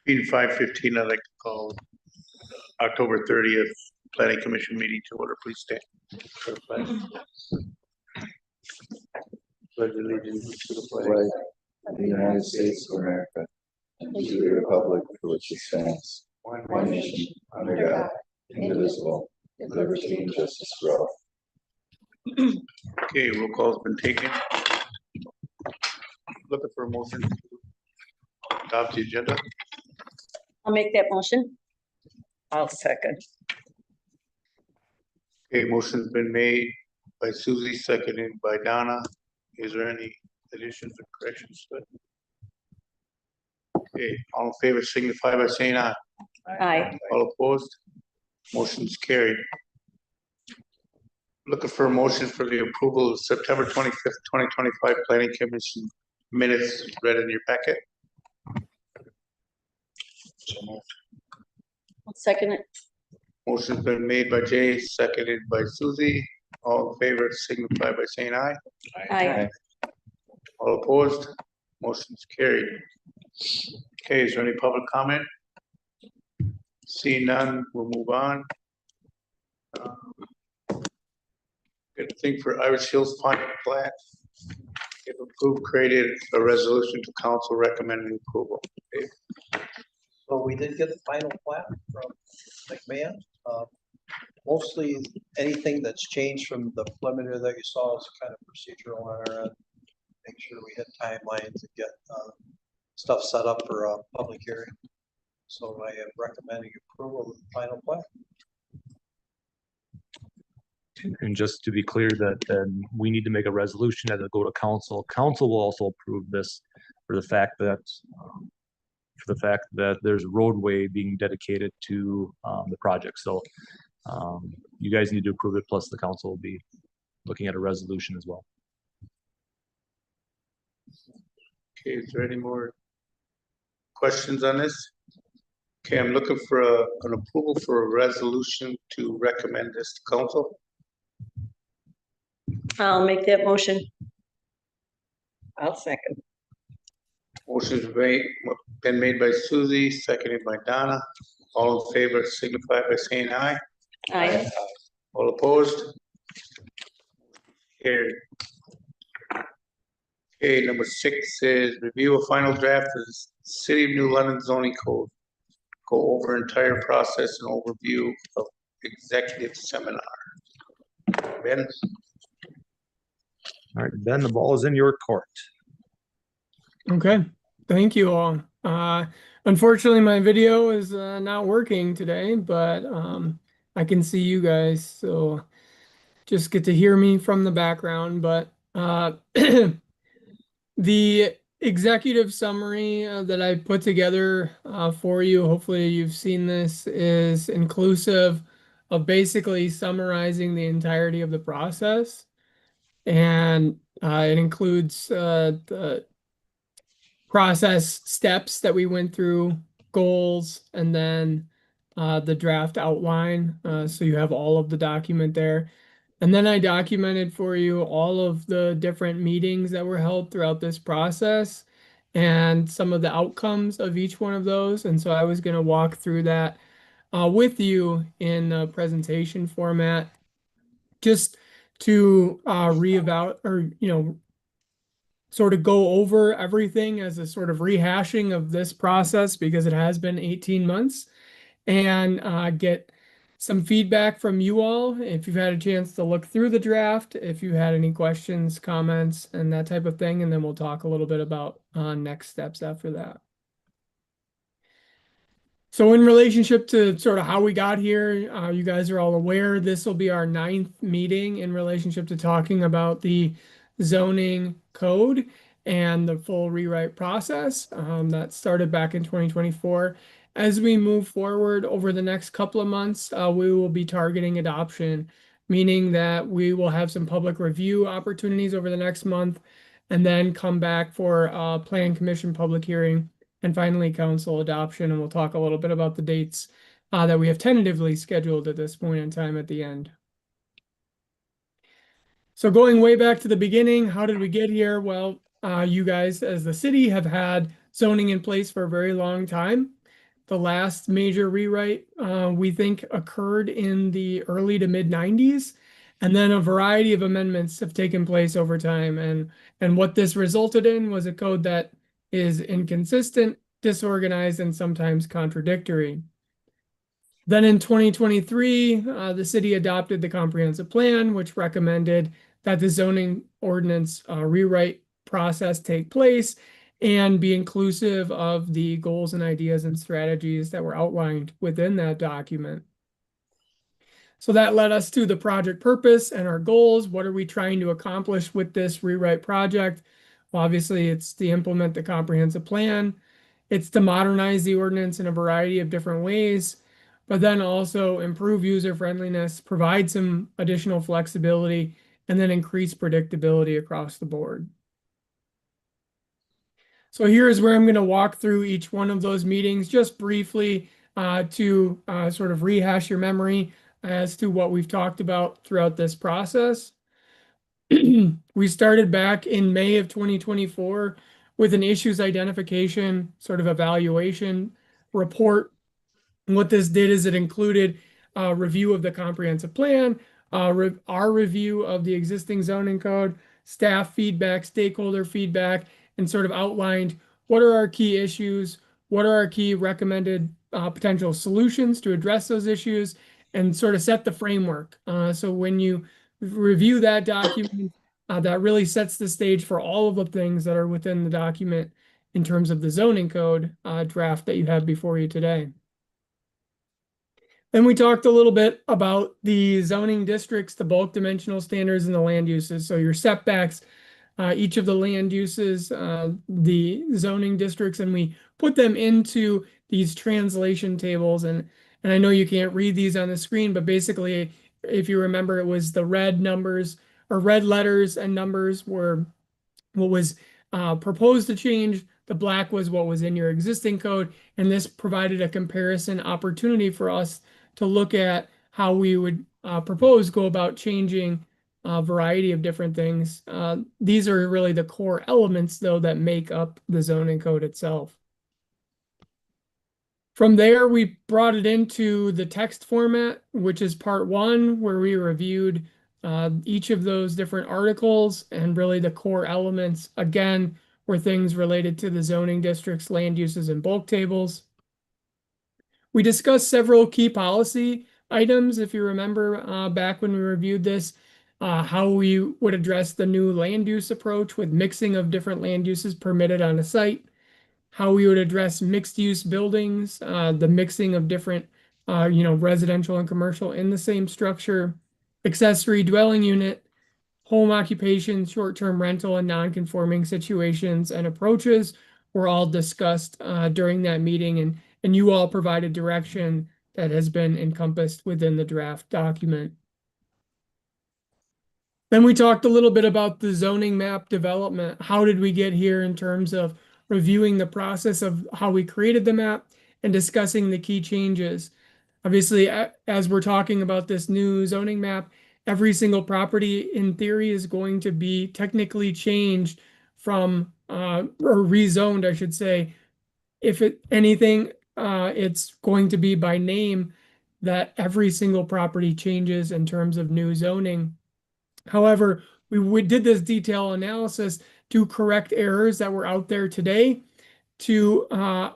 Being 5:15, I'd like to call October 30th Planning Commission meeting to order. Please stand. For the pledge. Pledge allegiance to the flag of the United States of America and to the republic for which it stands, one nation, under God, indivisible, with liberty and justice for all. Okay, roll call's been taken. Looking for a motion to adopt the agenda. I'll make that motion. I'll second. Okay, motion's been made by Susie, seconded by Donna. Is there any additions or corrections to it? Okay, all in favor signify by saying aye. Aye. All opposed? Motion's carried. Looking for a motion for the approval of September 25th, 2025 Planning Commission minutes read in your packet. I'll second it. Motion's been made by Jay, seconded by Susie. All in favor signify by saying aye. Aye. All opposed? Motion's carried. Okay, is there any public comment? Seeing none, we'll move on. Good thing for Irish Hills final plat. If approved, created a resolution to council recommending approval. Okay. So we did get the final plat from McMahon. Mostly anything that's changed from the preliminary that you saw is kind of procedural on our end. Make sure we hit timelines and get stuff set up for a public hearing. So I am recommending approval of the final plat. And just to be clear that then we need to make a resolution that will go to council. Council will also approve this for the fact that there's a roadway being dedicated to the project. So you guys need to approve it, plus the council will be looking at a resolution as well. Okay, is there any more questions on this? Okay, I'm looking for an approval for a resolution to recommend this to council. I'll make that motion. I'll second. Motion's been made by Susie, seconded by Donna. All in favor signify by saying aye. Aye. All opposed? Carried. Okay, number 6 is review a final draft of the City of New London zoning code. Go over entire process and overview of executive seminar. Ben? All right, Ben, the ball is in your court. Okay, thank you all. Unfortunately, my video is not working today, but I can see you guys, so just get to hear me from the background. But the executive summary that I put together for you, hopefully you've seen this, is inclusive of basically summarizing the entirety of the process. And it includes the process steps that we went through, goals, and then the draft outline. So you have all of the document there. And then I documented for you all of the different meetings that were held throughout this process and some of the outcomes of each one of those. And so I was going to walk through that with you in a presentation format, just to reevaluate, or sort of go over everything as a sort of rehashing of this process, because it has been 18 months, and get some feedback from you all if you've had a chance to look through the draft, if you had any questions, comments, and that type of thing. And then we'll talk a little bit about next steps after that. So in relationship to sort of how we got here, you guys are all aware this will be our 9th meeting in relationship to talking about the zoning code and the full rewrite process that started back in 2024. As we move forward over the next couple of months, we will be targeting adoption, meaning that we will have some public review opportunities over the next month, and then come back for a Plan Commission public hearing, and finally council adoption. And we'll talk a little bit about the dates that we have tentatively scheduled at this point in time at the end. So going way back to the beginning, how did we get here? Well, you guys as the city have had zoning in place for a very long time. the last major rewrite, we think occurred in the early to mid 90s. And then a variety of amendments have taken place over time. And what this resulted in was a code that is inconsistent, disorganized, and sometimes contradictory. Then in 2023, the city adopted the comprehensive plan, which recommended that the zoning ordinance rewrite process take place and be inclusive of the goals and ideas and strategies that were outlined within that document. So that led us to the project purpose and our goals. What are we trying to accomplish with this rewrite project? Well, obviously, it's to implement the comprehensive plan. It's to modernize the ordinance in a variety of different ways, but then also improve user friendliness, provide some additional flexibility, and then increase predictability across the board. So here's where I'm going to walk through each one of those meetings just briefly to sort of rehash your memory as to what we've talked about throughout this process. We started back in May of 2024 with an issues identification sort of evaluation report. And what this did is it included a review of the comprehensive plan, our review of the existing zoning code, staff feedback, stakeholder feedback, and sort of outlined what are our key issues, what are our key recommended potential solutions to address those issues, and sort of set the framework. So when you review that document, that really sets the stage for all of the things that are within the document in terms of the zoning code draft that you have before you today. Then we talked a little bit about the zoning districts, the bulk dimensional standards, and the land uses. So your setbacks, each of the land uses, the zoning districts, and we put them into these translation tables. And I know you can't read these on the screen, but basically, if you remember, it was the red numbers or red letters and numbers were what was proposed to change. The black was what was in your existing code. And this provided a comparison opportunity for us to look at how we would go about changing a variety of different things. These are really the core elements, though, that make up the zoning code itself. From there, we brought it into the text format, which is part one, where we reviewed each of those different articles, and really the core elements, again, were things related to the zoning districts, land uses, and bulk tables. We discussed several key policy items, if you remember back when we reviewed this, how we would address the new land use approach with mixing of different land uses permitted on a site, how we would address mixed use buildings, the mixing of different residential and commercial in the same structure, accessory dwelling unit, home occupation, short-term rental, and non-conforming situations and approaches were all discussed during that meeting, and you all provided direction that has been encompassed within the draft document. Then we talked a little bit about the zoning map development. How did we get here in terms of reviewing the process of how we created the map and discussing the key changes? Obviously, as we're talking about this new zoning map, every single property in theory is going to be technically changed from, or rezoned, I should say. If anything, it's going to be by name that every single property changes in terms of new zoning. However, we did this detailed analysis to correct errors that were out there today, to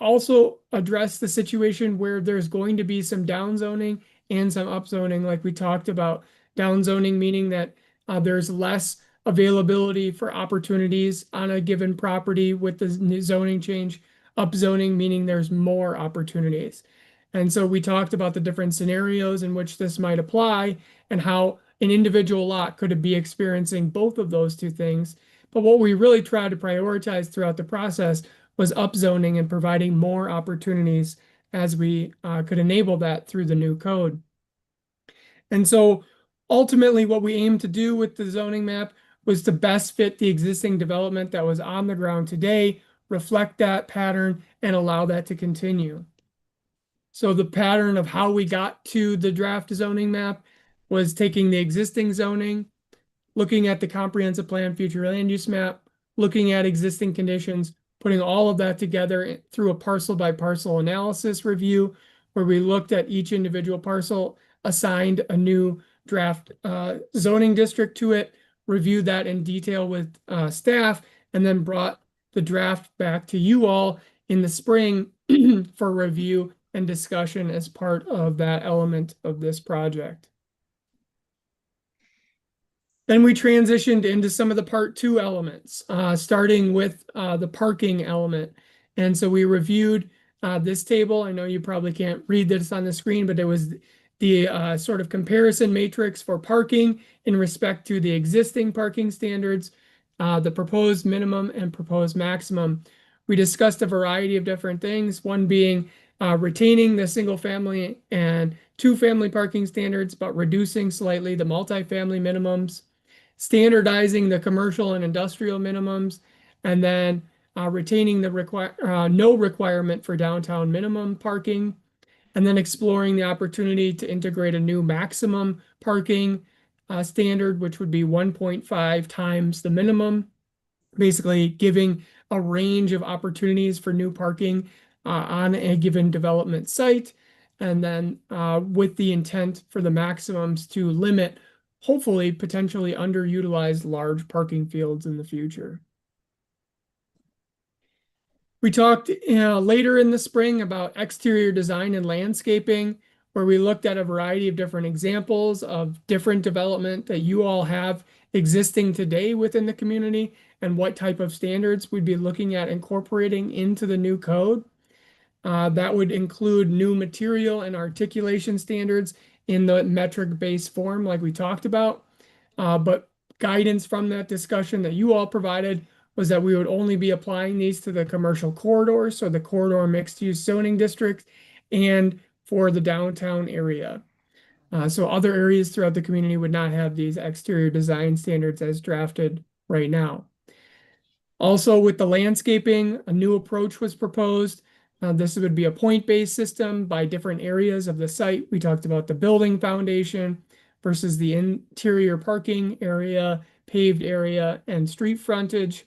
also address the situation where there's going to be some downzoning and some upzoning, like we talked about. Downzoning meaning that there's less availability for opportunities on a given property with the new zoning change. Upzoning meaning there's more opportunities. And so we talked about the different scenarios in which this might apply and how an individual lot could be experiencing both of those two things. But what we really tried to prioritize throughout the process was upzoning and providing more opportunities as we could enable that through the new code. And so ultimately what we aimed to do with the zoning map was to best fit the existing development that was on the ground today, reflect that pattern, and allow that to continue. So the pattern of how we got to the draft zoning map was taking the existing zoning, looking at the comprehensive plan future land use map, looking at existing conditions, putting all of that together through a parcel by parcel analysis review, where we looked at each individual parcel, assigned a new draft zoning district to it, reviewed that in detail with staff, and then brought the draft back to you all in the spring for review and discussion as part of that element of this project. Then we transitioned into some of the part 2 elements, starting with the parking element. And so we reviewed this table. I know you probably can't read this on the screen, but it was the sort of comparison matrix for parking in respect to the existing parking standards, the proposed minimum and proposed maximum. We discussed a variety of different things, one being retaining the single family and 2-family parking standards, but reducing slightly the multifamily minimums, standardizing the commercial and industrial minimums, and then retaining the no requirement for downtown minimum parking, and then exploring the opportunity to integrate a new maximum parking standard, which would be 1.5 times the minimum, basically giving a range of opportunities for new parking on a given development site, and then with the intent for the maximums to limit hopefully potentially underutilized large parking fields in the future. We talked later in the spring about exterior design and landscaping, where we looked at a variety of different examples of different development that you all have existing today within the community and what type of standards we'd be looking at incorporating into the new code. That would include new material and articulation standards in the metric-based form like we talked about. But guidance from that discussion that you all provided was that we would only be applying these to the commercial corridors, so the corridor mixed-use zoning district, and for the downtown area. So other areas throughout the community would not have these exterior design standards as drafted right now. Also, with the landscaping, a new approach was proposed. This would be a point-based system by different areas of the site. We talked about the building foundation versus the interior parking area, paved area, and street frontage.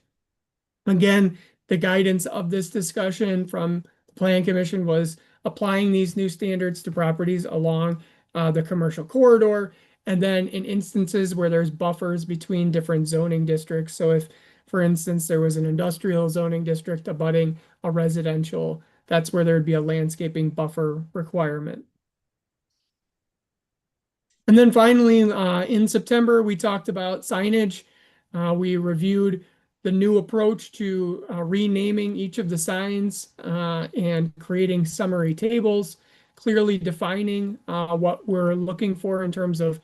Again, the guidance of this discussion from the Plan Commission was applying these new standards to properties along the commercial corridor, and then in instances where there's buffers between different zoning districts. So if, for instance, there was an industrial zoning district abutting a residential, that's where there'd be a landscaping buffer requirement. And then finally, in September, we talked about signage. We reviewed the new approach to renaming each of the signs and creating summary tables, clearly defining what we're looking for in terms of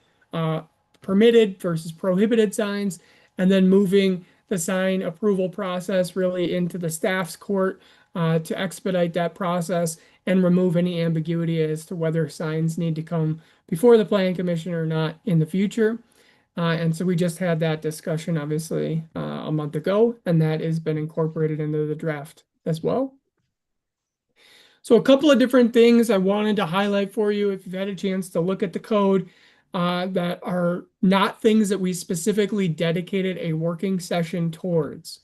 permitted versus prohibited signs, and then moving the sign approval process really into the staff's court to expedite that process and remove any ambiguity as to whether signs need to come before the Plan Commission or not in the future. And so we just had that discussion, obviously, a month ago, and that has been incorporated into the draft as well. So a couple of different things I wanted to highlight for you if you've had a chance to look at the code that are not things that we specifically dedicated a working session towards.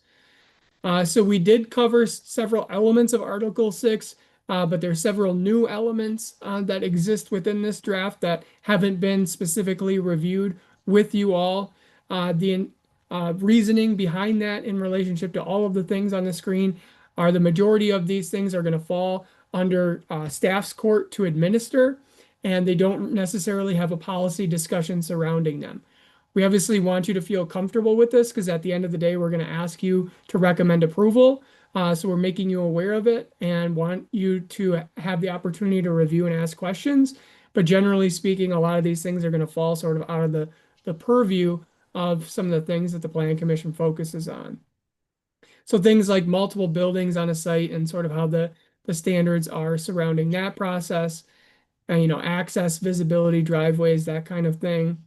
So we did cover several elements of Article 6, but there's several new elements that exist within this draft that haven't been specifically reviewed with you all. The reasoning behind that in relationship to all of the things on the screen are the majority of these things are going to fall under staff's court to administer, and they don't necessarily have a policy discussion surrounding them. We obviously want you to feel comfortable with this because at the end of the day, we're going to ask you to recommend approval. So we're making you aware of it and want you to have the opportunity to review and ask questions. But generally speaking, a lot of these things are going to fall sort of out of the purview of some of the things that the Plan Commission focuses on. So things like multiple buildings on a site and sort of how the standards are surrounding that process, and, you know, access, visibility, driveways, that kind of thing.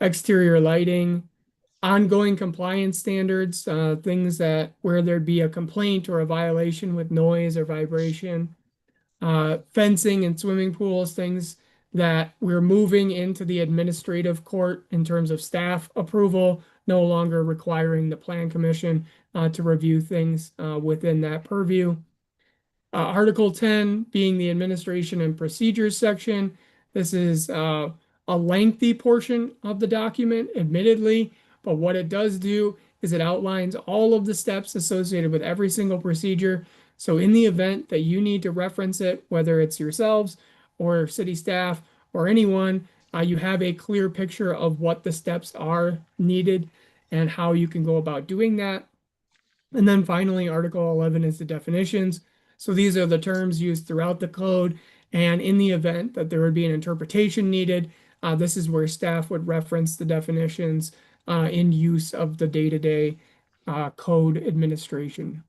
Exterior lighting, ongoing compliance standards, things that where there'd be a complaint or a violation with noise or vibration, fencing and swimming pools, things that we're moving into the administrative court in terms of staff approval, no longer requiring the plan commission to review things within that purview. Article 10 being the administration and procedures section. This is a lengthy portion of the document, admittedly, but what it does do is it outlines all of the steps associated with every single procedure. So in the event that you need to reference it, whether it's yourselves or city staff or anyone, you have a clear picture of what the steps are needed and how you can go about doing that. And then finally, Article 11 is the definitions. So these are the terms used throughout the code. And in the event that there would be an interpretation needed, this is where staff would reference the definitions in use of the day-to-day code administration.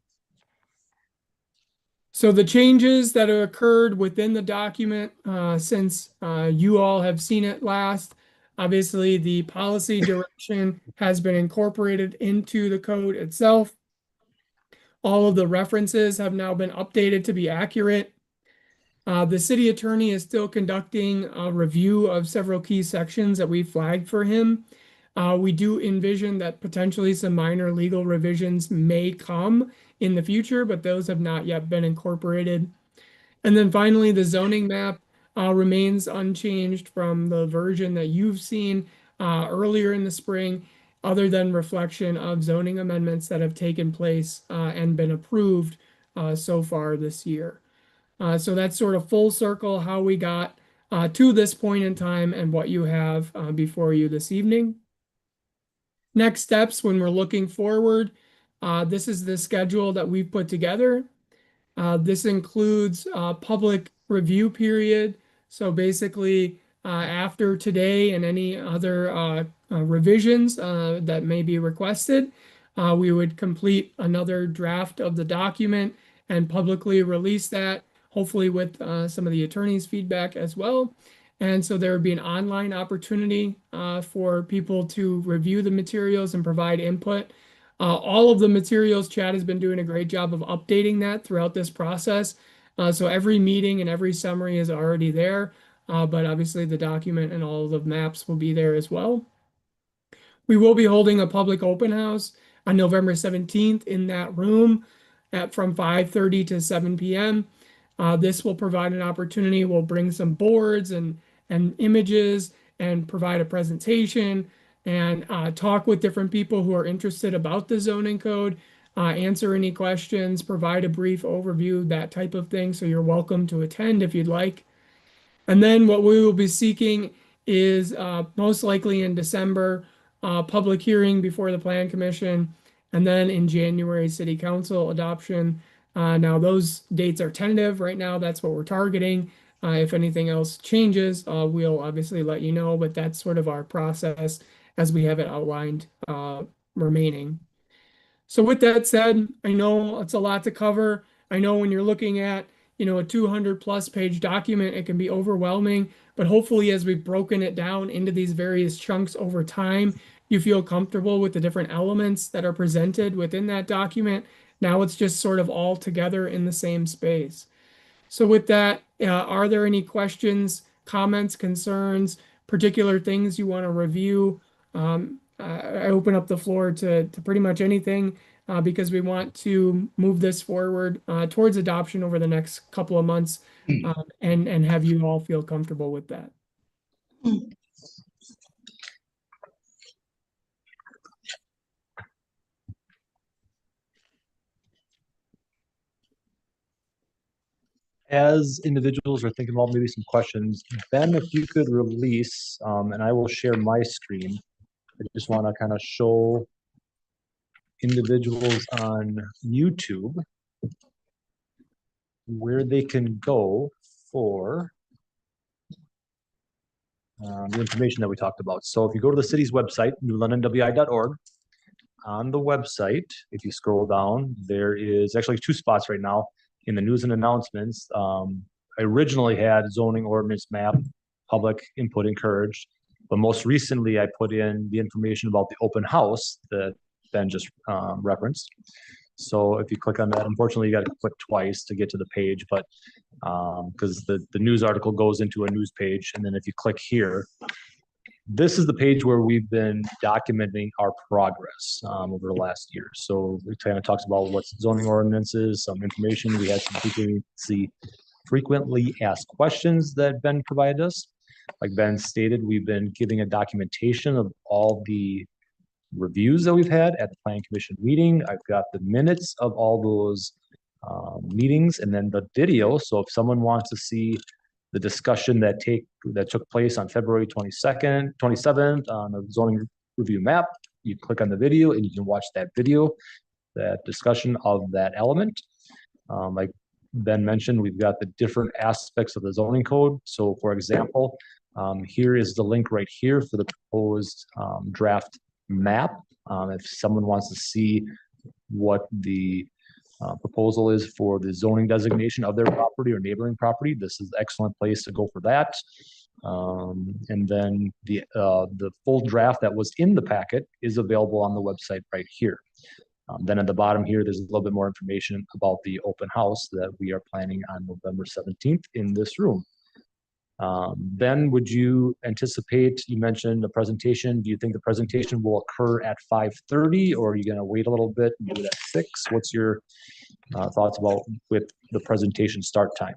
So the changes that have occurred within the document since you all have seen it last, obviously the policy direction has been incorporated into the code itself. All of the references have now been updated to be accurate. The city attorney is still conducting a review of several key sections that we flagged for him. We do envision that potentially some minor legal revisions may come in the future, but those have not yet been incorporated. And then finally, the zoning map remains unchanged from the version that you've seen earlier in the spring, other than reflection of zoning amendments that have taken place and been approved so far this year. So that's sort of full circle how we got to this point in time and what you have before you this evening. Next steps when we're looking forward, this is the schedule that we've put together. This includes a public review period. So basically, after today and any other revisions that may be requested, we would complete another draft of the document and publicly release that, hopefully with some of the attorney's feedback as well. And so there would be an online opportunity for people to review the materials and provide input. All of the materials, Chad has been doing a great job of updating that throughout this process. So every meeting and every summary is already there, but obviously the document and all of the maps will be there as well. We will be holding a public open house on November 17th in that room from 5:30 to 7 p.m. This will provide an opportunity. We'll bring some boards and images and provide a presentation and talk with different people who are interested about the zoning code, answer any questions, provide a brief overview, that type of thing. So you're welcome to attend if you'd like. And then what we will be seeking is most likely in December, public hearing before the Plan Commission, and then in January, City Council adoption. Now those dates are tentative right now. That's what we're targeting. If anything else changes, we'll obviously let you know, but that's sort of our process as we have it outlined remaining. So with that said, I know it's a lot to cover. I know when you're looking at, a 200+ page document, it can be overwhelming, but hopefully as we've broken it down into these various chunks over time, you feel comfortable with the different elements that are presented within that document. Now it's just sort of all together in the same space. So with that, are there any questions, comments, concerns, particular things you want to review? I open up the floor to pretty much anything because we want to move this forward towards adoption over the next couple of months and have you all feel comfortable with that. As individuals are thinking about maybe some questions, Ben, if you could release, and I will share my screen. I just want to kind of show individuals on YouTube where they can go for the information that we talked about. So if you go to the city's website, newlondonwi.org, on the website, if you scroll down, there is actually 2 spots right now in the news and announcements. I originally had zoning ordinance map, public input encouraged, but most recently I put in the information about the open house that Ben just referenced. So if you click on that, unfortunately, you got to click twice to get to the page, but because the news article goes into a news page, and then if you click here, this is the page where we've been documenting our progress over the last year. So it kind of talks about what's zoning ordinances, some information. We had some frequently asked questions that Ben provided us. Like Ben stated, we've been giving a documentation of all the reviews that we've had at the planning commission meeting. I've got the minutes of all those meetings and then the video. So if someone wants to see the discussion that took place on February 27th on the zoning review map, you click on the video and you can watch that video, that discussion of that element. Like Ben mentioned, we've got the different aspects of the zoning code. So for example, here is the link right here for the proposed draft map. If someone wants to see what the proposal is for the zoning designation of their property or neighboring property, this is an excellent place to go for that. And then the full draft that was in the packet is available on the website right here. Then at the bottom here, there's a little bit more information about the open house that we are planning on November 17th in this room. Ben, would you anticipate, you mentioned a presentation, do you think the presentation will occur at 5:30 or are you going to wait a little bit and do it at 6? What's your thoughts about with the presentation start time?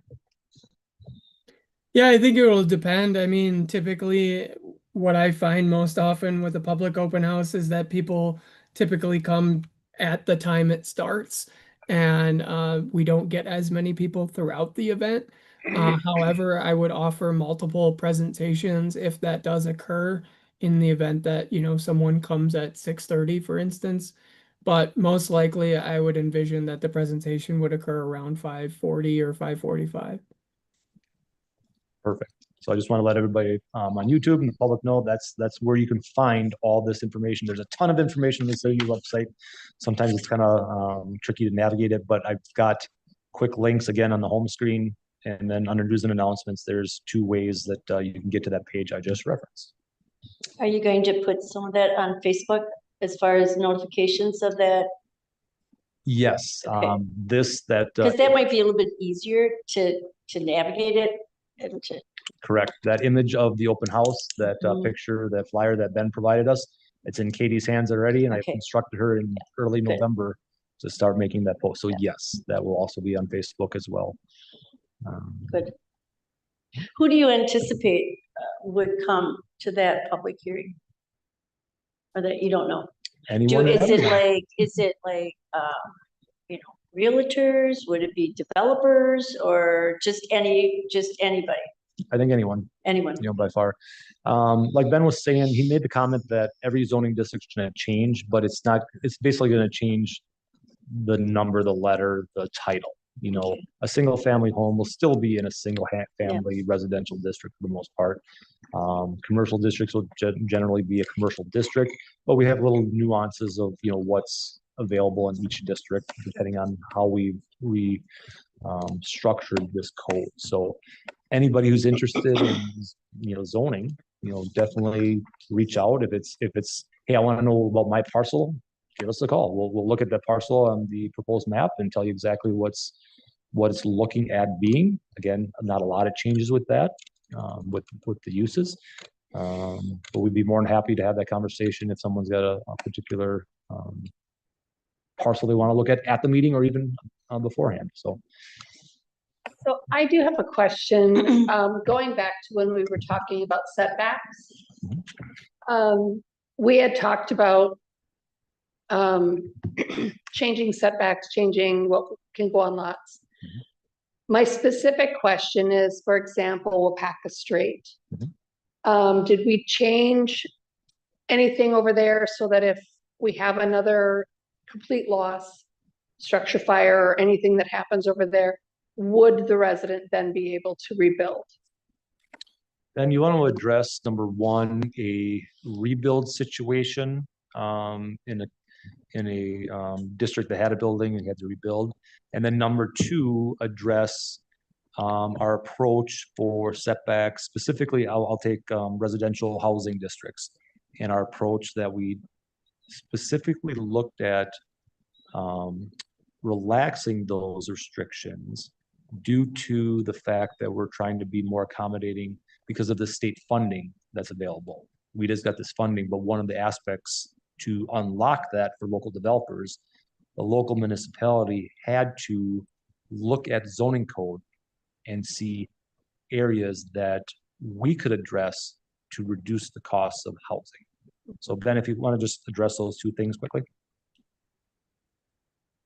Yeah, I think it will depend. I mean, typically what I find most often with a public open house is that people typically come at the time it starts, and we don't get as many people throughout the event. However, I would offer multiple presentations if that does occur in the event that, you know, someone comes at 6:30, for instance. But most likely, I would envision that the presentation would occur around 5:40 or 5:45. Perfect. So I just want to let everybody on YouTube and the public know that's where you can find all this information. There's a ton of information on the city website. Sometimes it's kind of tricky to navigate it, but I've got quick links again on the home screen. And then under news and announcements, there's 2 ways that you can get to that page I just referenced. Are you going to put some of that on Facebook as far as notifications of that? Yes, Okay. because that might be a little bit easier to navigate it and to. Correct. That image of the open house, that Mhm. picture, that flyer that Ben provided us, it's in Katie's hands already, and I've Okay. instructed her in early Good. November to start making that post. So yes, that will also be on Facebook as well. Good. Who do you anticipate would come to that public hearing? Or that you don't know? Anyone? Is it like, you know, realtors? Would it be developers or just anybody? I think anyone, Anyone? you know, by far. Like Ben was saying, he made the comment that every zoning district's going to change, but it's basically going to change the number, the letter, the title. You know, Okay. a single family home will still be in a single family residential district for the most part. Commercial districts will generally be a commercial district, but we have little nuances of, you know, what's available in each district depending on how we structured this code. So anybody who's interested in, you know, zoning, you know, definitely reach out. If it's, hey, I want to know about my parcel, give us a call. We'll look at the parcel on the proposed map and tell you exactly what it's looking at being. Again, not a lot of changes with that, with the uses. But we'd be more than happy to have that conversation if someone's got a particular parcel they want to look at the meeting or even beforehand. So I do have a question, going back to when we were talking about setbacks. We had talked about changing setbacks, changing what can go on lots. My specific question is, for example, Wapaka Strait. Did we change anything over there so that if we have another complete loss, structure fire, or anything that happens over there, would the resident then be able to rebuild? then you want to address number 1, a rebuild situation in a district that had a building and had to rebuild. And then number 2, address our approach for setbacks. Specifically, I'll take residential housing districts and our approach that we specifically looked at relaxing those restrictions due to the fact that we're trying to be more accommodating because of the state funding that's available. We just got this funding, but one of the aspects to unlock that for local developers, the local municipality had to look at zoning code and see areas that we could address to reduce the costs of housing. So Ben, if you want to just address those two things quickly.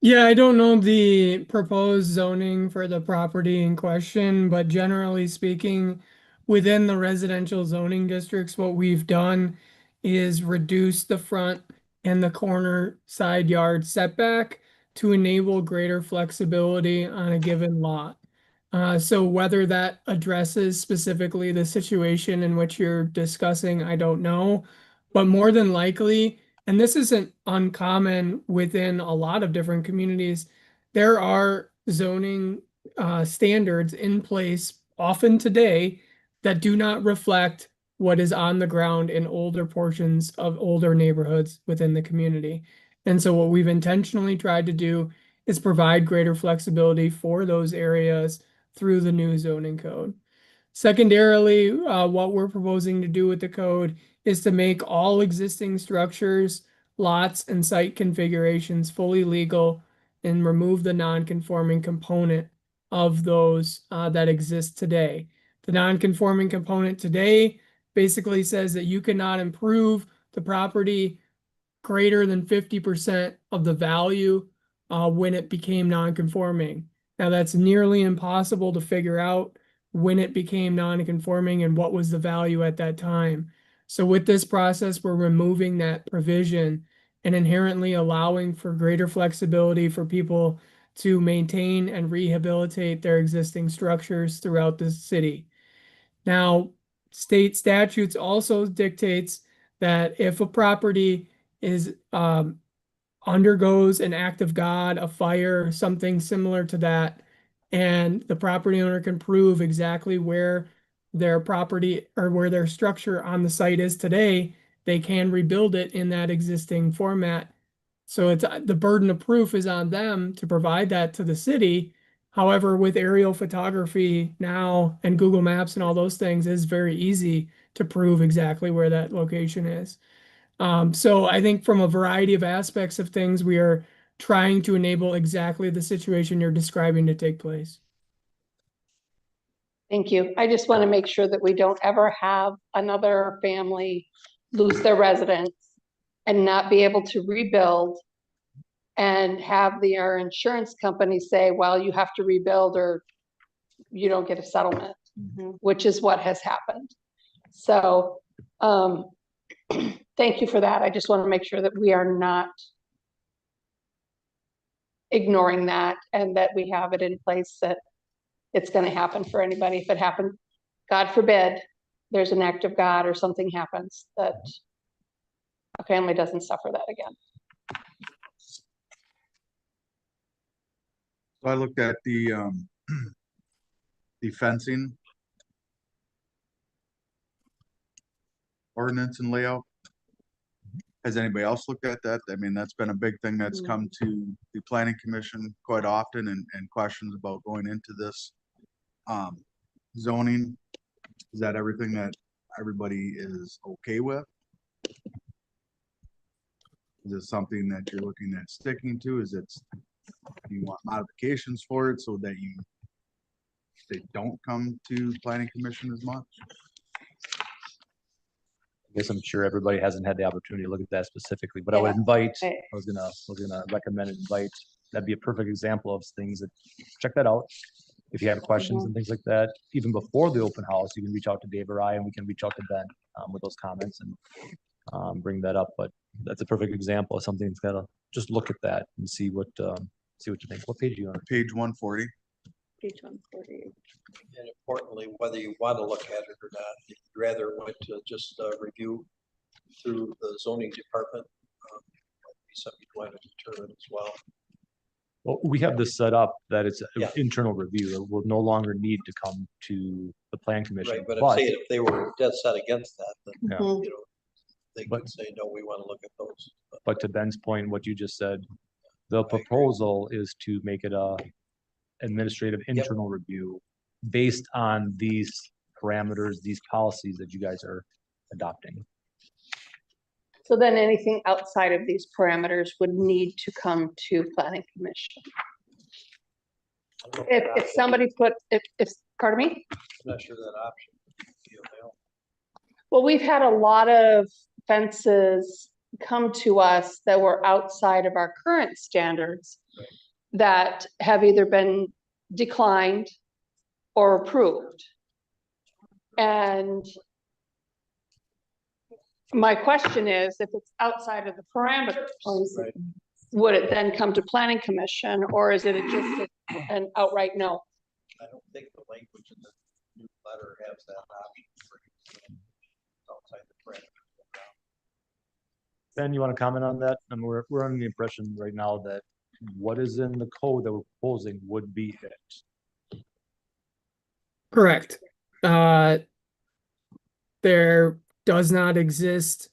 Yeah, I don't know the proposed zoning for the property in question, but generally speaking, within the residential zoning districts, what we've done is reduce the front and the corner side yard setback to enable greater flexibility on a given lot. So whether that addresses specifically the situation in which you're discussing, I don't know, but more than likely, and this isn't uncommon within a lot of different communities, there are zoning standards in place often today that do not reflect what is on the ground in older portions of older neighborhoods within the community. And so what we've intentionally tried to do is provide greater flexibility for those areas through the new zoning code. Secondarily, what we're proposing to do with the code is to make all existing structures, lots, and site configurations fully legal and remove the non-conforming component of those that exist today. The non-conforming component today basically says that you cannot improve the property greater than 50% of the value when it became non-conforming. Now that's nearly impossible to figure out when it became non-conforming and what was the value at that time. So with this process, we're removing that provision and inherently allowing for greater flexibility for people to maintain and rehabilitate their existing structures throughout the city. Now, state statutes also dictates that if a property is undergoes an act of God, a fire, something similar to that, and the property owner can prove exactly where their property or where their structure on the site is today, they can rebuild it in that existing format. So it's the burden of proof is on them to provide that to the city. However, with aerial photography now and Google Maps and all those things, it's very easy to prove exactly where that location is. So I think from a variety of aspects of things, we are trying to enable exactly the situation you're describing to take place. Thank you. I just want to make sure that we don't ever have another family lose their residence and not be able to rebuild and have our insurance company say, well, you have to rebuild or you don't get a settlement, which is what has happened. So, thank you for that. I just want to make sure that we are not ignoring that and that we have it in place that it's going to happen for anybody. If it happened, God forbid, there's an act of God or something happens, that a family doesn't suffer that again. So I looked at the fencing ordinance and layout. Has anybody else looked at that? I mean, that's been a big thing that's come to the planning commission quite often, and questions about going into this zoning. Is that everything that everybody is okay with? Is it something that you're looking at sticking to? Is it, you want modifications for it so that they don't come to planning commission as much? I guess I'm sure everybody hasn't had the opportunity to look at that specifically, but I would invite, I was gonna recommend and invite, that'd be a perfect example of things that, check that out. If you have questions and things like that, even before the open house, you can reach out to Dave or I, and we can reach out to Ben with those comments and bring that up. But that's a perfect example of something that's gotta just look at that and see what you think. What page are you on? Page 140. Page 140. And importantly, whether you want to look at it or not, if you'd rather went to just review through the zoning department, might be something you want to determine as well. Well, we have this set up that it's Yeah. internal review. It will no longer need to come to the plan commission. Right, but I'm saying if they were dead set against that, then, Yeah. you know, they But- could say, no, we want to look at those. But to Ben's point, what you just said, The proposal is to make it a administrative internal review based on these parameters, these policies that you guys are adopting. So then anything outside of these parameters would need to come to planning commission. If somebody put, pardon me? I'm not sure that option would be available. Well, we've had a lot of fences come to us that were outside of our current standards that have either been declined or approved. And my question is, if it's outside of the parameters, Right. would it then come to planning commission, or is it just an outright no? I don't think the language in the new letter has that option for outside the parameters. Ben, you want to comment on that? And we're under the impression right now that what is in the code that we're proposing would be it. Correct. There does not exist,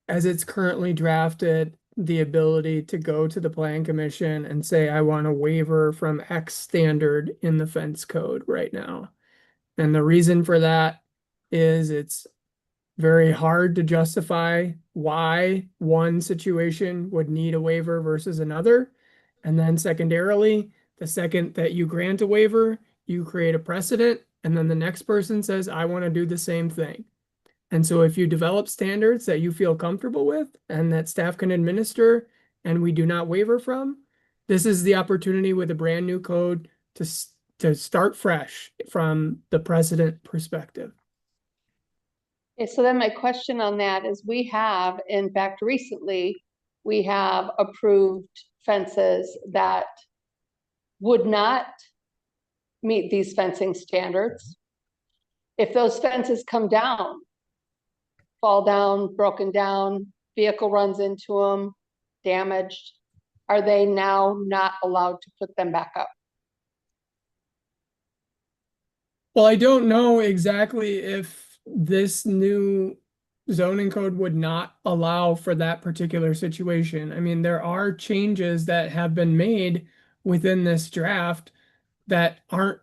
as it's currently drafted, the ability to go to the plan commission and say, I want a waiver from X standard in the fence code right now. And the reason for that is it's very hard to justify why one situation would need a waiver versus another. And then secondarily, the second that you grant a waiver, you create a precedent, and then the next person says, I want to do the same thing. And so if you develop standards that you feel comfortable with and that staff can administer and we do not waiver from, this is the opportunity with a brand new code to start fresh from the precedent perspective. Okay, so then my question on that is, we have, in fact, recently, we have approved fences that would not meet these fencing standards. If those fences come down, fall down, broken down, vehicle runs into them, damaged, are they now not allowed to put them back up? Well, I don't know exactly if this new zoning code would not allow for that particular situation. I mean, there are changes that have been made within this draft that aren't,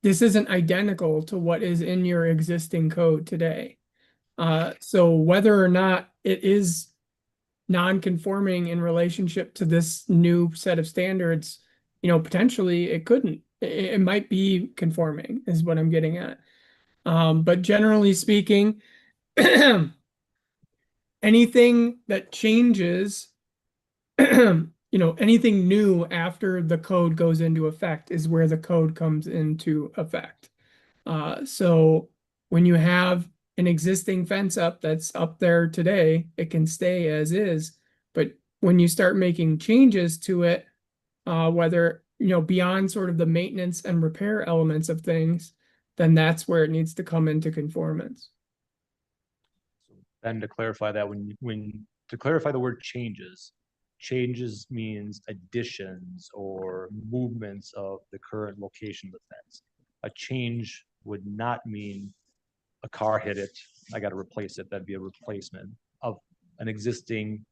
this isn't identical to what is in your existing code today. So whether or not it is non-conforming in relationship to this new set of standards, you know, potentially it couldn't. It might be conforming is what I'm getting at. But generally speaking, anything that changes, you know, anything new after the code goes into effect is where the code comes into effect. So when you have an existing fence up that's up there today, it can stay as is. But when you start making changes to it, whether, you know, beyond sort of the maintenance and repair elements of things, then that's where it needs to come into conformance. And to clarify that, to clarify the word changes means additions or movements of the current location of the fence. A change would not mean a car hit it, I got to replace it. That'd be a replacement of an existing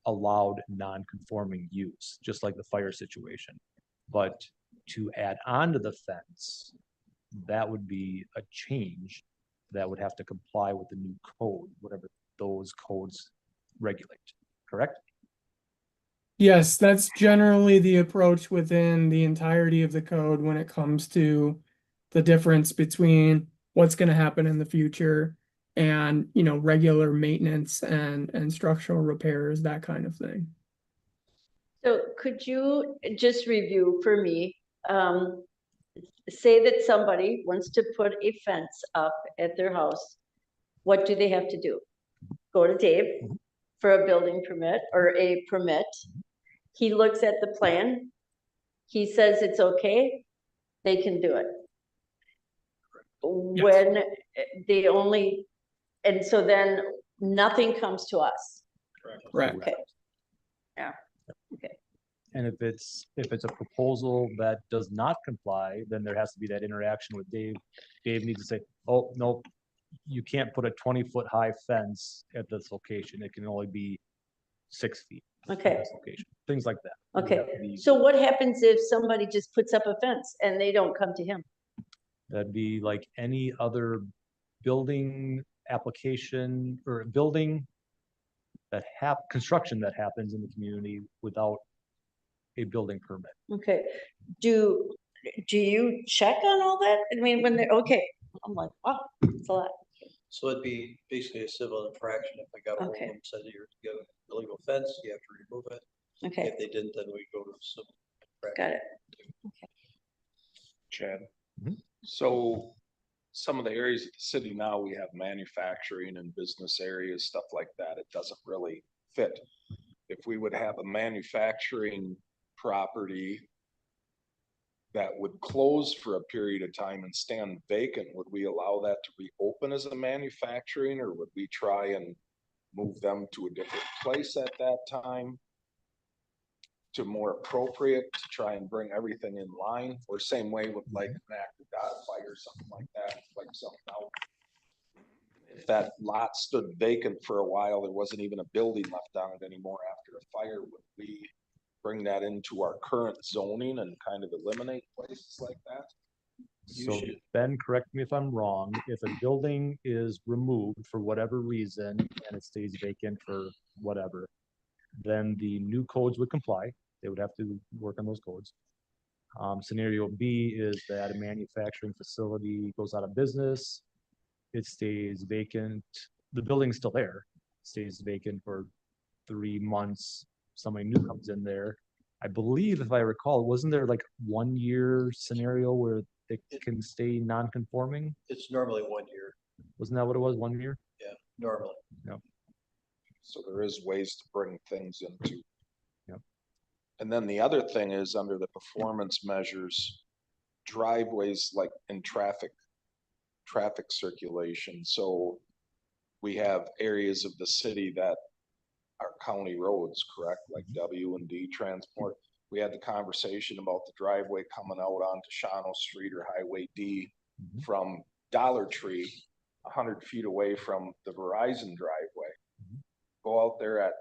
allowed non-conforming use, just like the fire situation. But to add on to the fence, that would be a change that would have to comply with the new code, whatever those codes regulate, correct? Yes, that's generally the approach within the entirety of the code when it comes to the difference between what's going to happen in the future and, you know, regular maintenance and structural repairs, that kind of thing. So could you just review for me, say that somebody wants to put a fence up at their house, what do they have to do? Go to Dave for a building permit or a permit. He looks at the plan. He says it's okay, they can do it. Yes. When they only, and so then nothing comes to us. Correct. Okay. Yeah, okay. And if it's a proposal that does not comply, then there has to be that interaction with Dave. Dave needs to say, oh, no, you can't put a 20-foot high fence at this location. It can only be 6 feet. Okay. This location, things like that. It would Okay, have to be- so what happens if somebody just puts up a fence and they don't come to him? That'd be like any other building application or building that construction that happens in the community without a building permit. Okay, do you check on all that? I mean, when they're, okay, I'm like, wow, it's a lot. So it'd be basically a civil infraction if I got a hold of Okay. them, said that you're, you have an illegal fence, you have to remove it. Okay, If they didn't, then we go to civil. got it. Chad. Mhm. So some of the areas of the city now, we have manufacturing and business areas, stuff like that. It doesn't really fit. If we would have a manufacturing property that would close for a period of time and stand vacant, would we allow that to reopen as a manufacturing, or would we try and move them to a different place at that time? To more appropriate, to try and bring everything in line, or same way with like an active God fire, something like that, like something out. If that lot stood vacant for a while, there wasn't even a building left on it anymore after a fire, would we bring that into our current zoning and kind of eliminate places like that? So should- Ben, correct me if I'm wrong, if a building is removed for whatever reason and it stays vacant for whatever, then the new codes would comply. They would have to work on those codes. Scenario B is that a manufacturing facility goes out of business. It stays vacant. The building's still there, stays vacant for 3 months. Somebody new comes in there. I believe, if I recall, wasn't there like 1 year scenario where it can stay non-conforming? It's normally 1 year, Wasn't that what it was, 1 year? normally. So there is ways to bring things into. Yep. And then the other thing is under the performance measures, driveways like in traffic circulation. So we have areas of the city that are county roads, correct? Like W and D transport. We had the conversation about the driveway coming out onto Shawano Street or Highway D Mhm. from Dollar Tree, 100 feet away from the Verizon driveway. Go out there at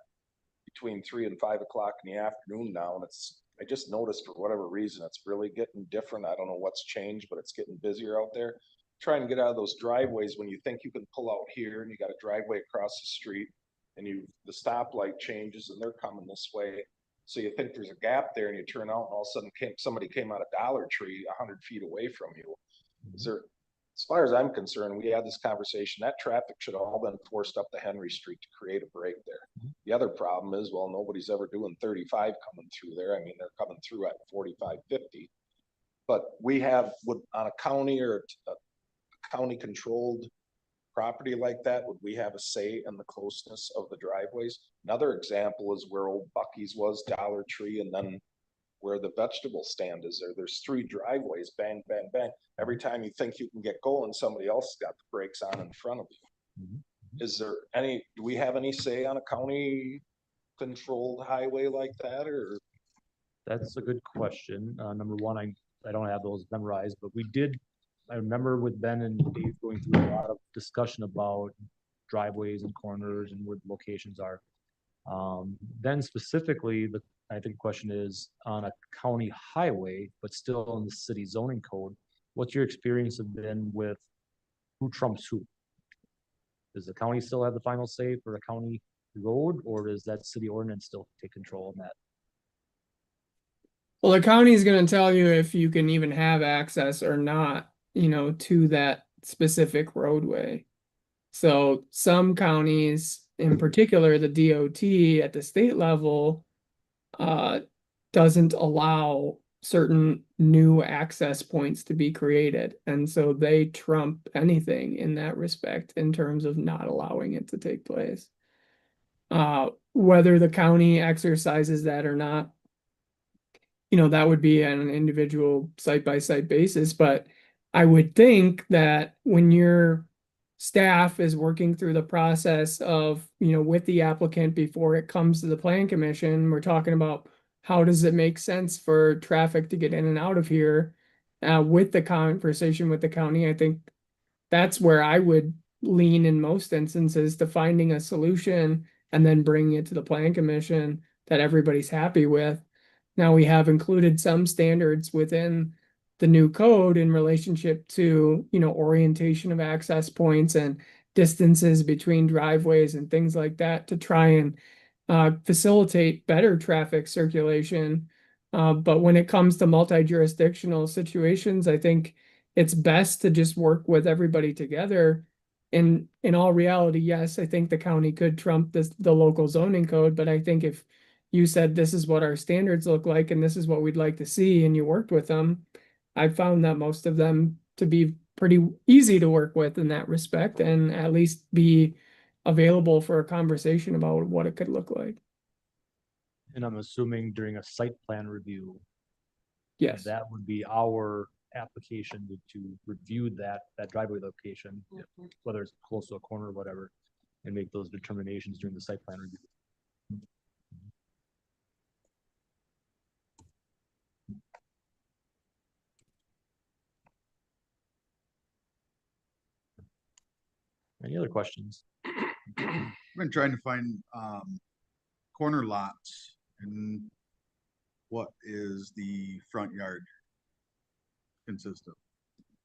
between 3 and 5 o'clock in the afternoon now, and I just noticed for whatever reason, it's really getting different. I don't know what's changed, but it's getting busier out there. Try and get out of those driveways when you think you can pull out here and you got a driveway across the street and the stoplight changes and they're coming this way. So you think there's a gap there and you turn out and all of a sudden somebody came out of Dollar Tree 100 feet away from you. Is there, as far as I'm concerned, we had this conversation, that traffic should have all been forced up to Henry Street to create a break there. The other problem is, well, nobody's ever doing 35 coming through there. I mean, they're coming through at 45, 50. But we have, on a county or a county controlled property like that, would we have a say in the closeness of the driveways? Another example is where old Bucky's was, Dollar Tree, and then where the vegetable stand is there. There's 3 driveways, bang, bang, bang. Every time you think you can get going, somebody else got the brakes on in front of you. Mhm. Is there do we have any say on a county controlled highway like that, or? That's a good question. Number one, I don't have those memorized, but I remember with Ben and Dave going through a lot of discussion about driveways and corners and where the locations are. Then specifically, I think the question is on a county highway, but still in the city zoning code, what's your experience have been with who trumps who? Does the county still have the final say for a county road, or does that city ordinance still take control of that? Well, the county is going to tell you if you can even have access or not, to that specific roadway. So some counties, in particular, the DOT at the state level, doesn't allow certain new access points to be created. And so they trump anything in that respect in terms of not allowing it to take place. Whether the county exercises that or not, that would be on an individual site-by-site basis. But I would think that when your staff is working through the process of, with the applicant before it comes to the plan commission, we're talking about how does it make sense for traffic to get in and out of here, with the conversation with the county. I think that's where I would lean in most instances to finding a solution and then bringing it to the plan commission that everybody's happy with. Now we have included some standards within the new code in relationship to, orientation of access points and distances between driveways and things like that to try and facilitate better traffic circulation. But when it comes to multi-jurisdictional situations, I think it's best to just work with everybody together. In all reality, yes, I think the county could trump the local zoning code, but I think if you said this is what our standards look like and this is what we'd like to see, and you worked with them, I found that most of them to be pretty easy to work with in that respect, and at least be available for a conversation about what it could look like. And I'm assuming during a site plan review, Yes. that would be our application to review that driveway location, whether it's close to a corner or whatever, and make those determinations during the site plan review. Any other questions? I've been trying to find corner lots and what is the front yard consist of.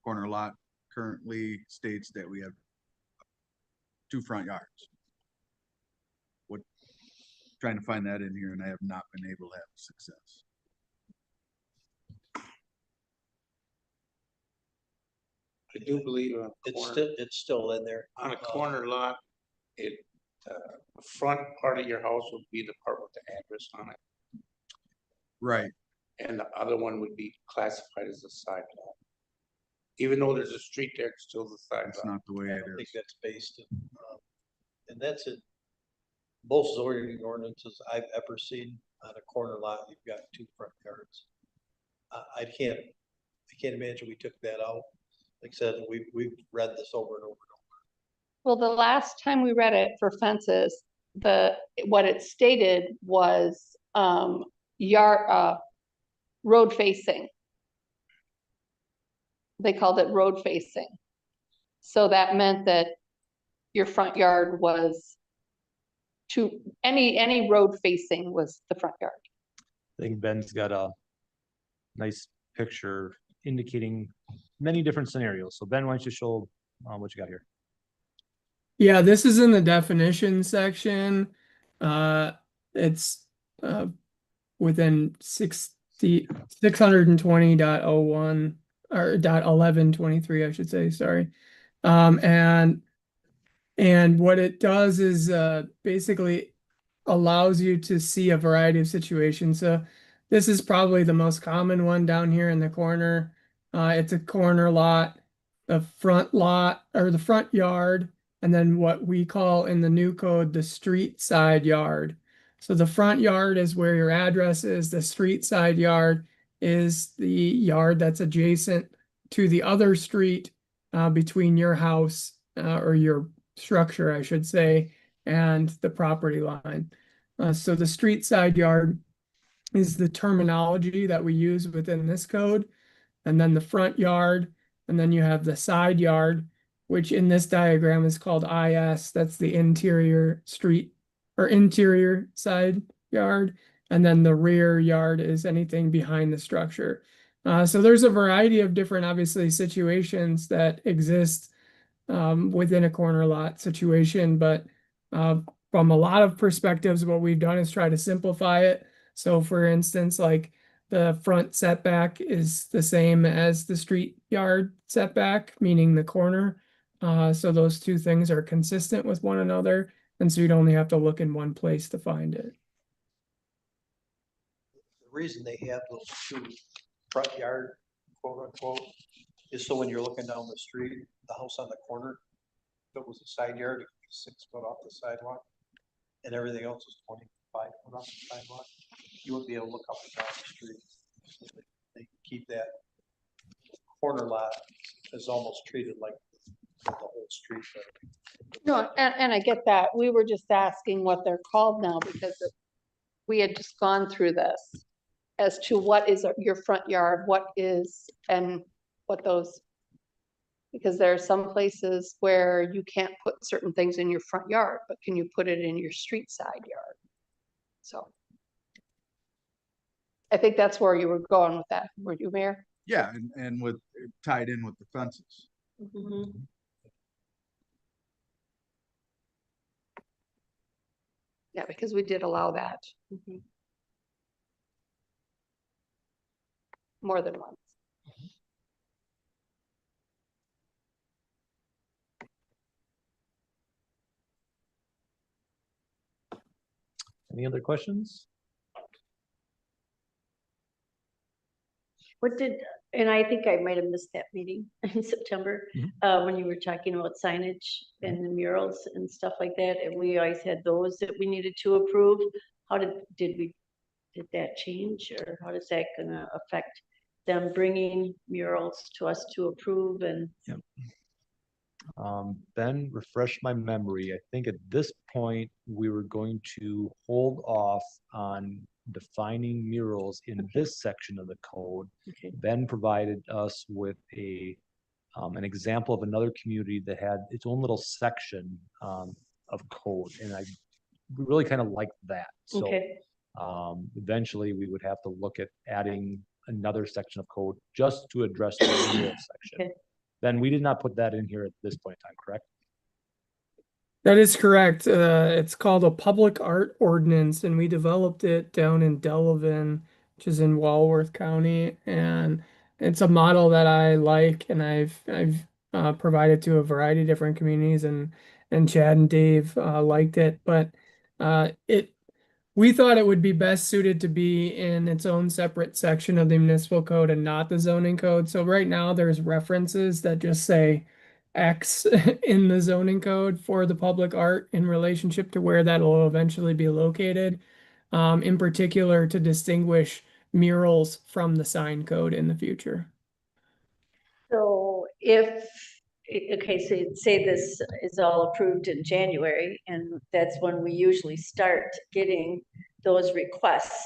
Corner lot currently states that we have 2 front yards. Trying to find that in here, and I have not been able to have success. I do believe on a It's corner, still, it's still in there. on a corner lot, the front part of your house would be the part with the address on it, Right. and the other one would be classified as a side lot. Even though there's a street there, it's still the side That's lot. not the way I it don't think is. that's based, and that's it. Both zoning ordinances I've ever seen on a corner lot, you've got 2 front yards. I can't imagine we took that out. Like I said, we've read this over and over and over. Well, the last time we read it for fences, what it stated was, road facing. They called it road facing. So that meant that your front yard was any road facing was the front yard. I think Ben's got a nice picture indicating many different scenarios. So Ben, why don't you show what you got here? Yeah, this is in the definition section. It's within 620.01 or .1123, I should say, sorry. And what it does is basically allows you to see a variety of situations. So this is probably the most common one down here in the corner. It's a corner lot, the front lot or the front yard, and then what we call in the new code the street side yard. So the front yard is where your address is. The street side yard is the yard that's adjacent to the other street between your house or your structure, I should say, and the property line. So the street side yard is the terminology that we use within this code. And then the front yard, and then you have the side yard, which in this diagram is called IS. That's the interior street or interior side yard. And then the rear yard is anything behind the structure. So there's a variety of different, obviously, situations that exist within a corner lot situation. But from a lot of perspectives, what we've done is try to simplify it. So for instance, like the front setback is the same as the street yard setback, meaning the corner. So those 2 things are consistent with one another. And so you'd only have to look in one place to find it. The reason they have those 2 front yard, quote unquote, is so when you're looking down the street, the house on the corner, if it was a side yard, it could be 6 foot off the sidewalk, and everything else is 25 foot off the sidewalk. You wouldn't be able to look up and down the street. So they keep that corner lot is almost treated like the whole street. No, and I get that. We were just asking what they're called now because we had just gone through this as to what is your front yard, what is, and what those, Because there are some places where you can't put certain things in your front yard, but can you put it in your street side yard? So. I think that's where you were going with that, were you, Mayor? Yeah, and with, tied in with the fences. Mhm. Yeah, because we did allow that Mhm. more than once. Any other questions? What did, and I think I might have missed that meeting in September, when you were talking about signage and the murals and stuff like that, and we always had those that we needed to approve. How did that change, or how is that gonna affect them bringing murals to us to approve and? Ben, refresh my memory. I think at this point, we were going to hold off on defining murals in this section of the code. Okay. Ben provided us with an example of another community that had its own little section of code, and we really kind of liked that. So Okay, eventually we would have to look at adding another section of code just to address the mural section. Okay. Ben, we did not put that in here at this point in time, correct? That is correct. It's called a public art ordinance, and we developed it down in Delavan, which is in Walworth County, and it's a model that I like, and I've provided to a variety of different communities, and Chad and Dave liked it, but we thought it would be best suited to be in its own separate section of the municipal code and not the zoning code. So right now there's references that just say X in the zoning code for the public art in relationship to where that will eventually be located. In particular to distinguish murals from the sign code in the future. so okay, so say this is all approved in January, and that's when we usually start getting those requests.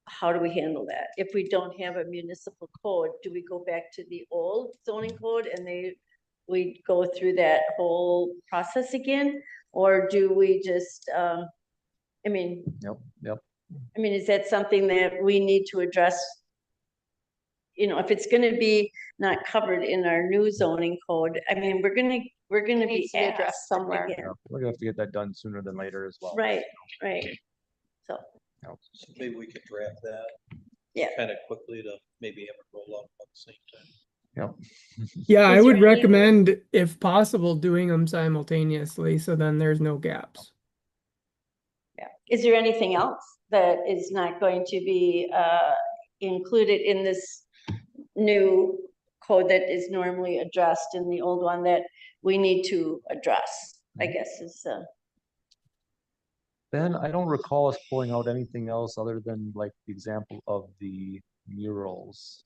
How do we handle that? If we don't have a municipal code, do we go back to the old zoning code and we go through that whole process again? Or do we just, I mean, Yep. I mean, is that something that we need to address? You know, if it's gonna be not covered in our new zoning code, I mean, we're gonna be Needs to be addressed asked somewhere. again. Yeah, we're gonna have to get that done sooner than later as well. Right, right. So, So maybe we could draft that. Yeah. Kind of quickly to maybe have it roll up at the same time. Yeah, I Is would there any- recommend, if possible, doing them simultaneously, so then there's no gaps. yeah. Is there anything else that is not going to be included in this new code that is normally addressed in the old one that we need to address, I guess is, Ben, I don't recall us pulling out anything else other than like the example of the murals.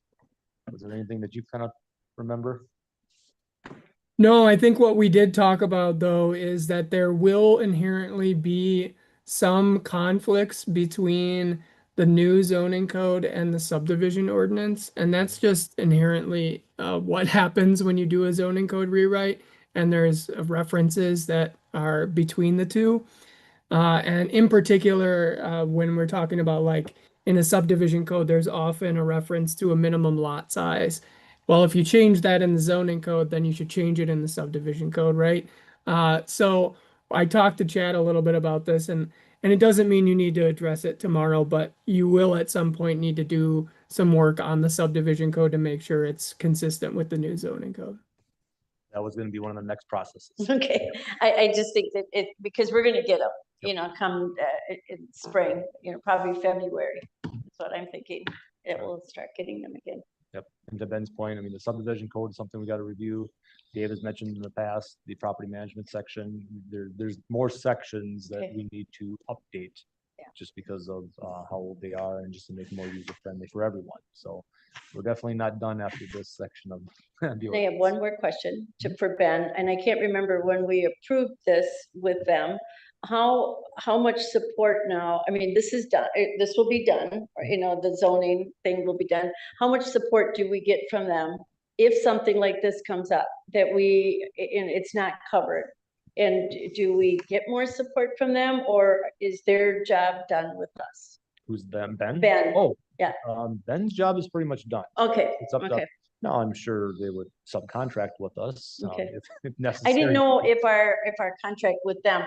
Was there anything that you kind of remember? No, I think what we did talk about though is that there will inherently be some conflicts between the new zoning code and the subdivision ordinance, and that's just inherently what happens when you do a zoning code rewrite, and there's references that are between the two. And in particular, when we're talking about like in a subdivision code, there's often a reference to a minimum lot size. Well, if you change that in the zoning code, then you should change it in the subdivision code, right? So I talked to Chad a little bit about this, and it doesn't mean you need to address it tomorrow, but you will at some point need to do some work on the subdivision code to make sure it's consistent with the new zoning code. That was gonna be one of the next processes. okay. I just think that because we're gonna get them, you know, come in spring, you know, probably February. That's what I'm thinking. It will start getting them again. Yep, and to Ben's point, I mean, the subdivision code is something we gotta review. Dave has mentioned in the past, the property management section, there's more sections that Okay. we need to update. Yeah. Just because of how old they are and just to make them more user friendly for everyone. So we're definitely not done after this section of the I have ordinance. one more question for Ben, and I can't remember when we approved this with them. How much support now? I mean, this is done, this will be done, or, you know, the zoning thing will be done. How much support do we get from them if something like this comes up, that and it's not covered. And do we get more support from them, or is their job done with us? Who's them, Ben? Ben, Oh. yeah. Ben's job is pretty much done. Okay, It's up to, okay. now I'm sure they would subcontract with us. Okay. If I necessary. didn't know if our contract with them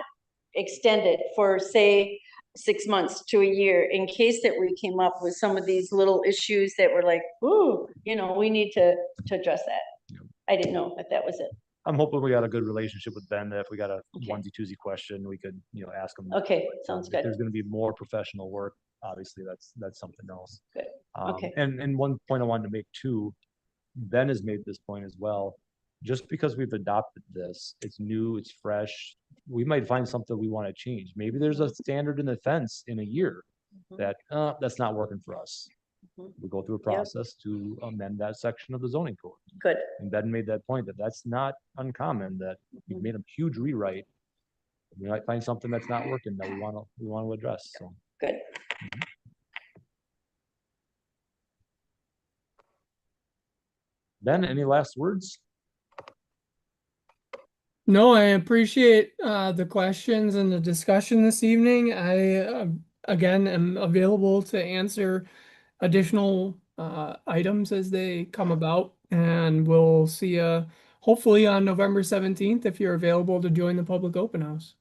extended for, say, 6 months to a year, in case that we came up with some of these little issues that were like, ooh, we need to address that. I didn't know if that was it. I'm hoping we got a good relationship with Ben, that if we got a Okay. onesie twosie question, we could, ask him. Okay, sounds If good. there's gonna be more professional work, obviously, that's something else. Good. Okay. And one point I wanted to make too, Ben has made this point as well. Just because we've adopted this, it's new, it's fresh, we might find something we want to change. Maybe there's a standard in the fence in a year Mhm. that's not working for us. Mhm. We go through a Yep. process to amend that section of the zoning code. Good. And Ben made that point that that's not uncommon, that we made a huge rewrite. We might find something that's not working that we want to address, so. Good. Ben, any last words? No, I appreciate the questions and the discussion this evening. I again am available to answer additional items as they come about, and we'll see you hopefully on November 17th if you're available to join the public open house.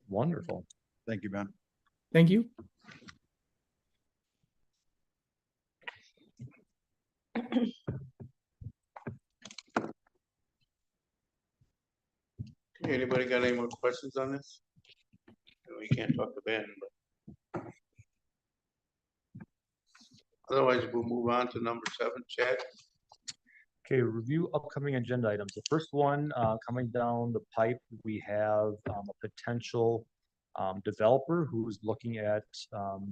Wonderful. Thank you, Ben. Thank you. Anybody got any more questions on this? We can't talk to Ben, but. Otherwise, we'll move on to number 7, Chad. Okay, review upcoming agenda items. The first one, coming down the pipe, we have a potential developer who's looking at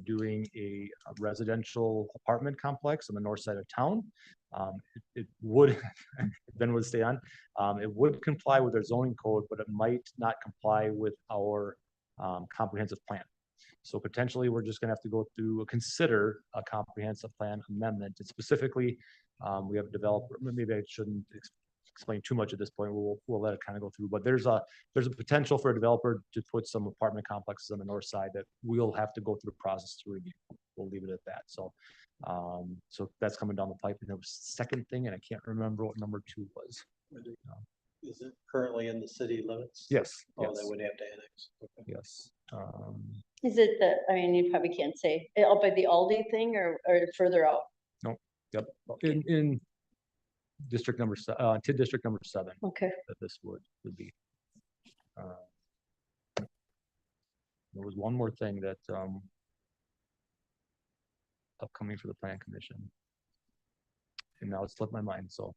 doing a residential apartment complex on the north side of town. It would, Ben would stay on, it would comply with our zoning code, but it might not comply with our comprehensive plan. So potentially, we're just gonna have to go through, consider a comprehensive plan amendment. And specifically, we have a developer, maybe I shouldn't explain too much at this point. We'll let it kind of go through, but there's a potential for a developer to put some apartment complexes on the north side that we'll have to go through the process to review. We'll leave it at that. So, so that's coming down the pipe. And there was a second thing, and I can't remember what number 2 was. Is it currently in the city limits? Yes. Oh, Yes. they would have to annex. Okay. Yes. Is it you probably can't say, up by the Aldi thing or further out? Yep. In district number to district number 7. Okay. That this would be. There was one more thing that upcoming for the plan commission, and now it slipped my mind. So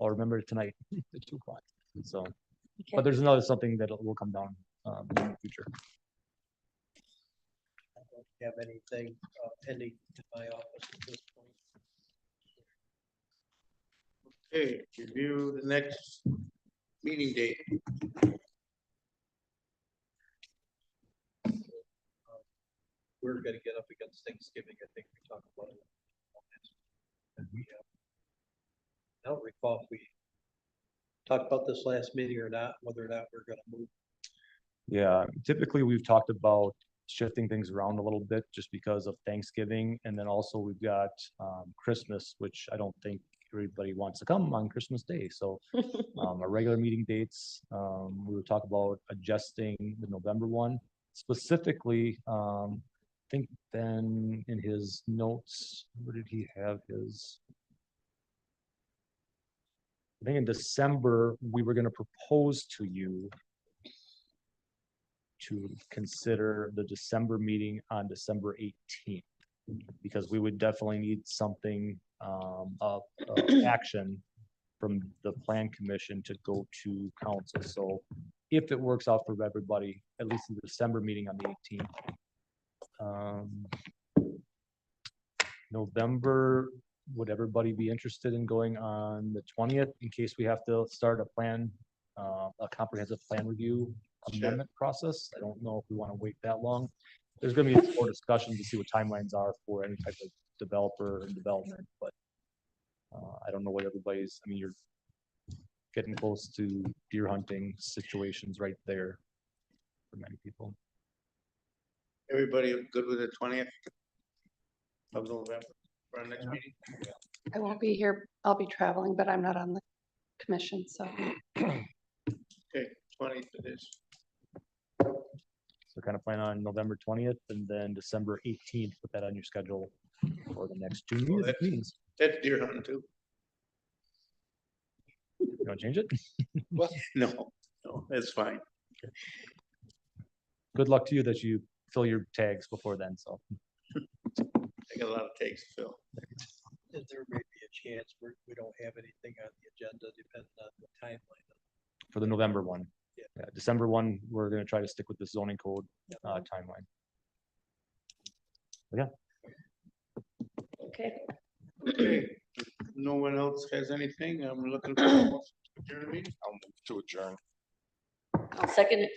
I'll remember it tonight at 2 o'clock. So, Okay. but there's another something that will come down in the future. I don't have anything pending in my office at this point. Okay, review the next meeting date. We're gonna get up against Thanksgiving. I think we talked about it. And I don't recall if we talked about this last meeting or not, whether or not we're gonna move. Yeah, typically we've talked about shifting things around a little bit just because of Thanksgiving, and then also we've got Christmas, which I don't think everybody wants to come on Christmas Day. So our regular meeting dates, we would talk about adjusting the November one. Specifically, I think Ben in his notes, where did he have his? I think in December, we were gonna propose to you to consider the December meeting on December 18th, because we would definitely need something of action from the plan commission to go to council. So if it works out for everybody, at least in the December meeting on the 18th. November, would everybody be interested in going on the 20th in case we have to start a plan, a comprehensive plan review amendment process? I don't know if we want to wait that long. There's going to be more discussion to see what timelines are for any type of developer and development, but I don't know what everybody's, I mean, you're getting close to deer hunting situations right there for many people. Everybody good with the 20th of November for our next meeting? I won't be here. I'll be traveling, but I'm not on the commission, so. Okay, 20th it is. So kind of plan on November 20th and then December 18th, put that on your schedule for the next two meetings. That's deer hunting too. You want to change it? No, no, that's fine. Good luck to you that you fill your tags before then, so. I got a lot of takes to fill. There may be a chance we don't have anything on the agenda depending on the timeline. For the November one. Yeah. Yeah, December one, we're gonna try to stick with the zoning code timeline. Okay, Okay, no one else has anything. I'm looking for a motion to adjourn the meeting. I'll move to adjourn. I'll second it.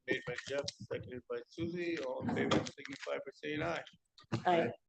Made by Jeff, seconded by Susie. All in favor, signify by saying aye. Aye.